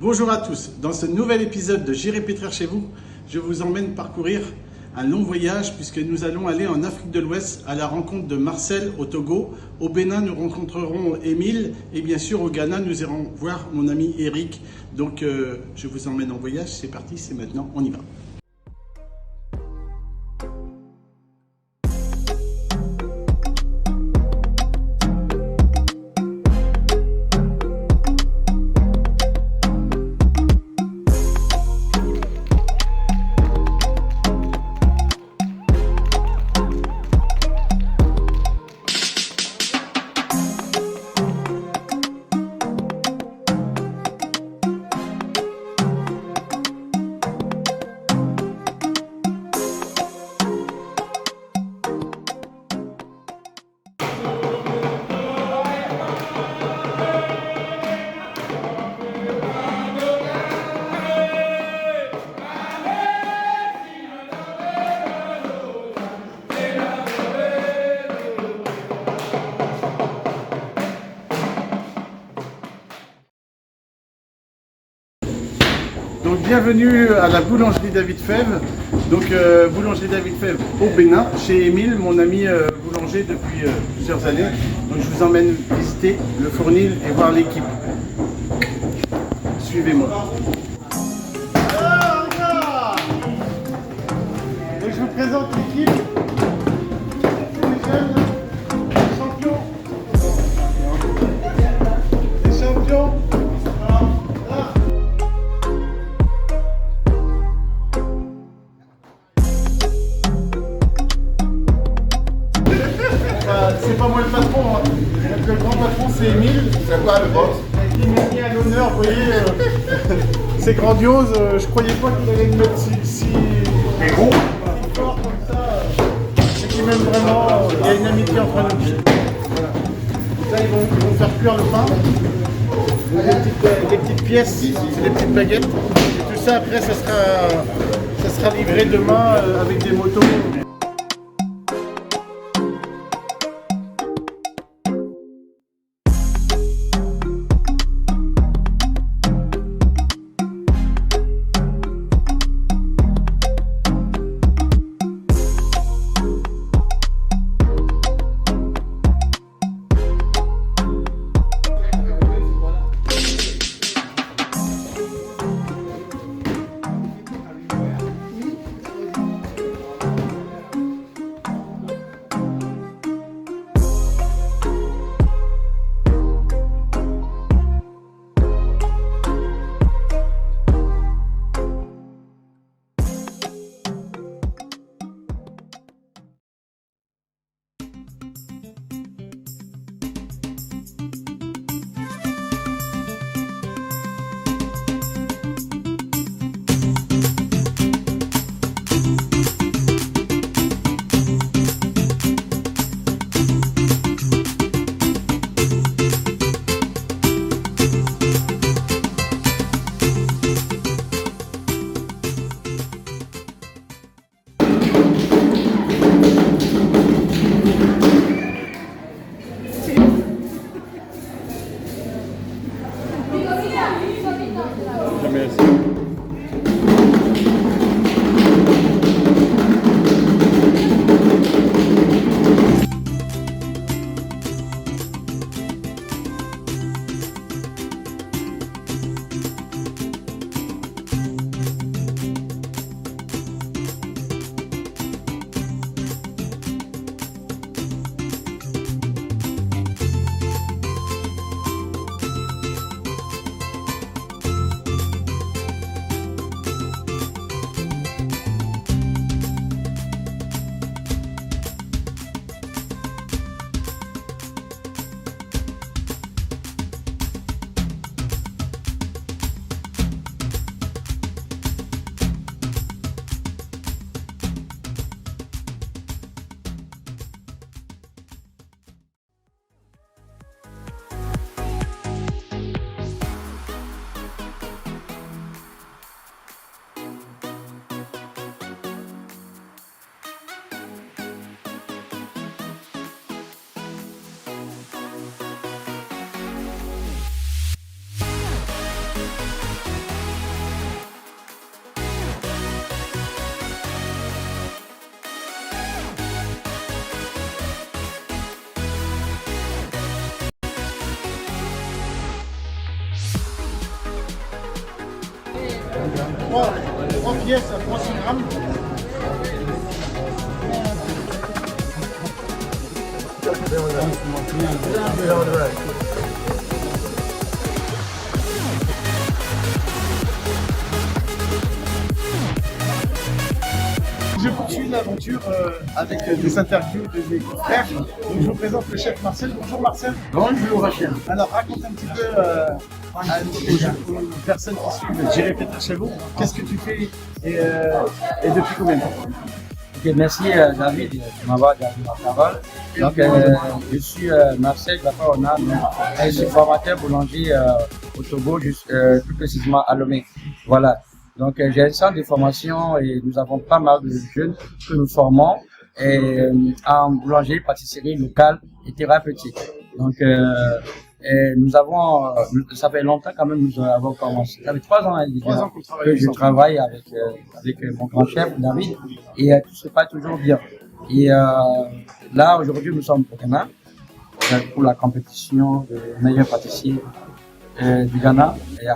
Bonjour à tous, dans ce nouvel épisode de J'irai pétrir chez vous, je vous emmène parcourir un long voyage puisque nous allons aller en Afrique de l'Ouest à la rencontre de Marcel au Togo. Au Bénin, nous rencontrerons Émile et bien sûr au Ghana, nous irons voir mon ami Eric. Donc je vous emmène en voyage, c'est parti, c'est maintenant, on y va. Donc bienvenue à la boulangerie David Fèvre, boulangerie David Fèvre au Bénin, chez Émile, mon ami boulanger depuis plusieurs années. Donc je vous emmène visiter le fournil et voir l'équipe. Suivez-moi. Donc je vous présente l'équipe. Les jeunes, les champions. Les champions. C'est pas moi le patron, hein. Donc, le grand patron c'est Émile. C'est quoi le boss? Il m'a mis à l'honneur, vous voyez, c'est grandiose, je croyais pas qu'il allait me mettre si fort comme ça. C'est qu'il m'aime vraiment, il y a une amitié entre nous. Voilà. Là ils vont faire cuire le pain, des petites pièces, des petites baguettes. Et tout ça après ça sera livré demain avec des motos. Trois pièces à 300 grammes. Je poursuis l'aventure avec des interviews de mes confrères. Donc, je vous présente le chef Marcel. Bonjour Marcel. Bonjour Rachel. Alors raconte un petit peu aux personnes qui suivent J'irai Peter Chavot, qu'est-ce que tu fais et depuis combien de temps? Ok, merci David de m'avoir donné la parole. Donc, je suis Marcel Gafaona, je suis formateur boulanger au Togo, plus précisément à Lomé. Voilà. Donc, j'ai un centre de formation et nous avons pas mal de jeunes que nous formons en boulangerie, pâtisserie locale et thérapeutique. Donc, nous avons, ça fait longtemps quand même, nous avons commencé. Ça fait 3 ans déjà que je travaille avec mon grand chef David et tout se passe toujours bien. Et là, aujourd'hui, nous sommes au Ghana pour la compétition de meilleur pâtissier du Ghana et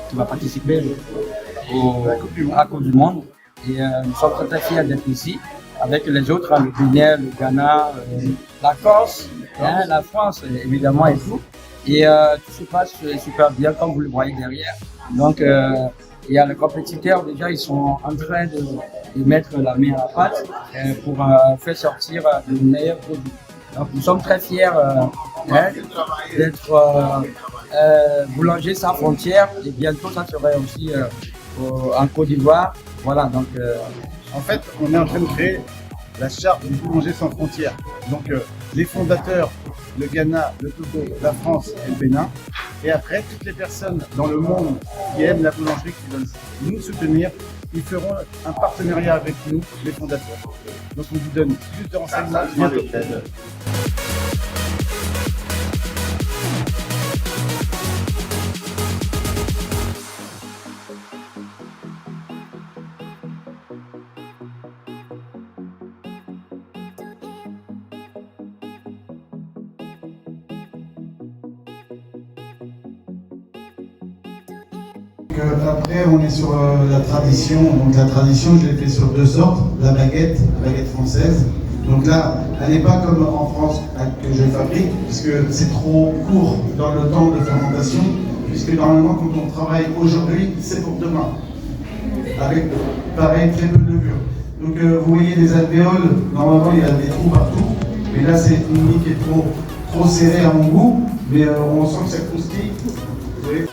qui va participer à la Coupe du Monde. Et nous sommes très fiers d'être ici avec les autres, le Guinée, le Ghana, la Corse, la France évidemment et tout. Et tout se passe super bien comme vous le voyez derrière. Donc il y a les compétiteurs déjà, ils sont en train de mettre la main à la pâte pour faire sortir de meilleurs produits. Donc nous sommes très fiers d'être boulanger sans frontières et bientôt ça serait aussi en Côte d'Ivoire. Voilà, donc en fait, on est en train de créer la charte du boulanger sans frontières. Donc les fondateurs, le Ghana, le Togo, la France et le Bénin. Et après, toutes les personnes dans le monde qui aiment la boulangerie, qui veulent nous soutenir, ils feront un partenariat avec nous, les fondateurs. Donc on vous donne plus de renseignements bientôt. Après, on est sur la tradition. Donc la tradition, je l'ai fait sur 2 sortes. La baguette française. Donc là, elle n'est pas comme en France que je fabrique, puisque c'est trop court dans le temps de fermentation, puisque normalement, quand on travaille aujourd'hui, c'est pour demain. Avec, pareil, très peu de levure. Donc vous voyez les alvéoles, normalement, il y a des trous partout. Mais là, c'est une ligne qui est trop serrée à mon goût, mais on sent que ça croustille. Vous voyez.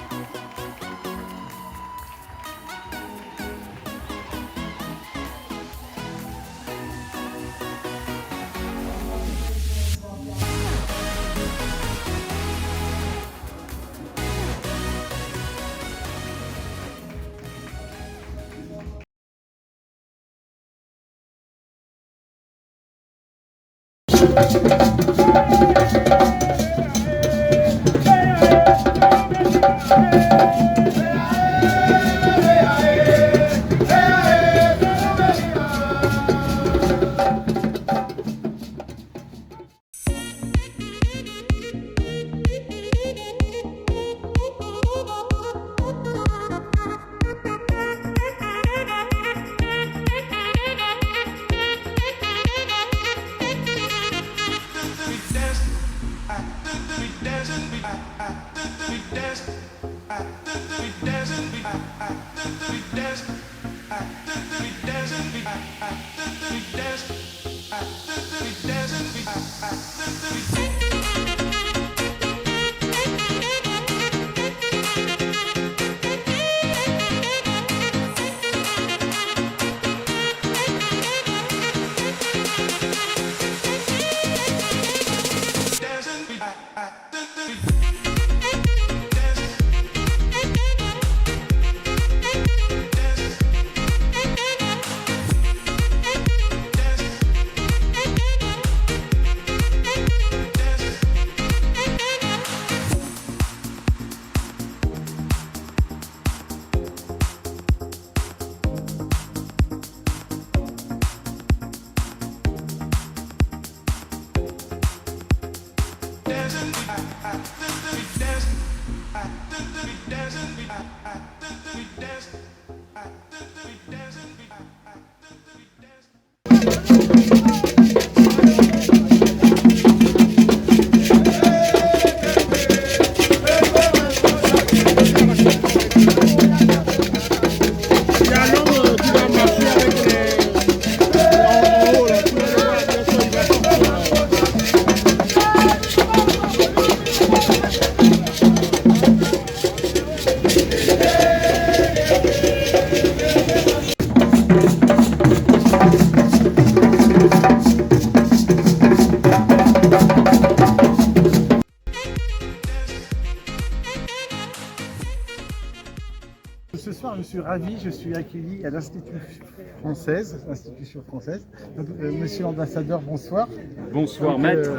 Ce soir, je suis ravi, je suis accueilli à l'institution française. Donc, monsieur l'ambassadeur, bonsoir. Bonsoir, Donc, maître.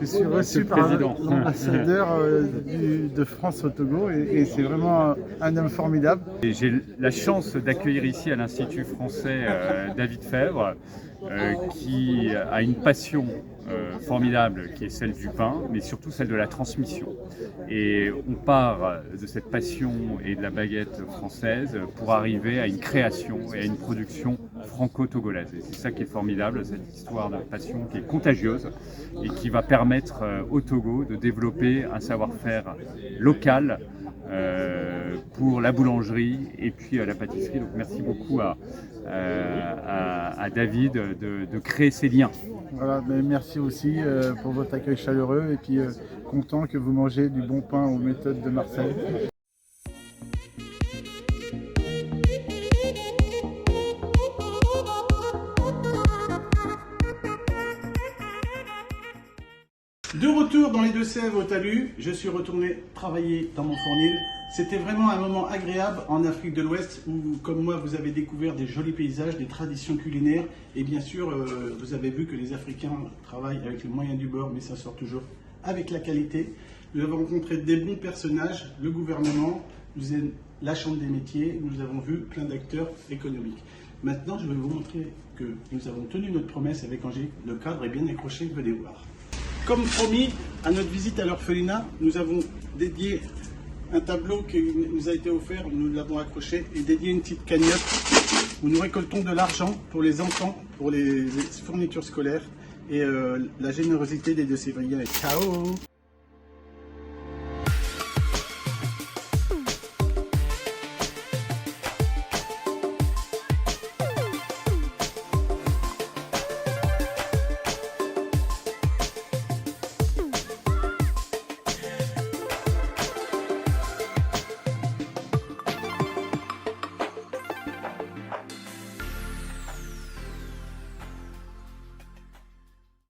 Je suis reçu par l'ambassadeur de France au Togo et c'est vraiment un homme formidable. J'ai la chance d'accueillir ici à l'Institut français David Febvre, qui a une passion formidable qui est celle du pain, mais surtout celle de la transmission. Et on part de cette passion et de la baguette française pour arriver à une création et à une production franco-togolaise. Et c'est ça qui est formidable, cette histoire de passion qui est contagieuse et qui va permettre au Togo de développer un savoir-faire local pour la boulangerie et puis la pâtisserie. Donc merci beaucoup à David de créer ces liens. Voilà, mais merci aussi pour votre accueil chaleureux et puis content que vous mangez du bon pain aux méthodes de Marseille. De retour dans les Deux-Sèvres au Talus, je suis retourné travailler dans mon fournil. C'était vraiment un moment agréable en Afrique de l'Ouest où, comme moi, vous avez découvert des jolis paysages, des traditions culinaires et bien sûr, vous avez vu que les Africains travaillent avec les moyens du bord, mais ça sort toujours avec la qualité. Nous avons rencontré des bons personnages, le gouvernement, la Chambre des métiers, nous avons vu plein d'acteurs économiques. Maintenant, je vais vous montrer que nous avons tenu notre promesse avec Angélique. Le cadre est bien accroché, venez voir. Comme promis, à notre visite à l'orphelinat, nous avons dédié un tableau qui nous a été offert, nous l'avons accroché, et dédié une petite cagnotte où nous récoltons de l'argent pour les enfants, pour les fournitures scolaires et la générosité des Deux-Sévriens. Ciao!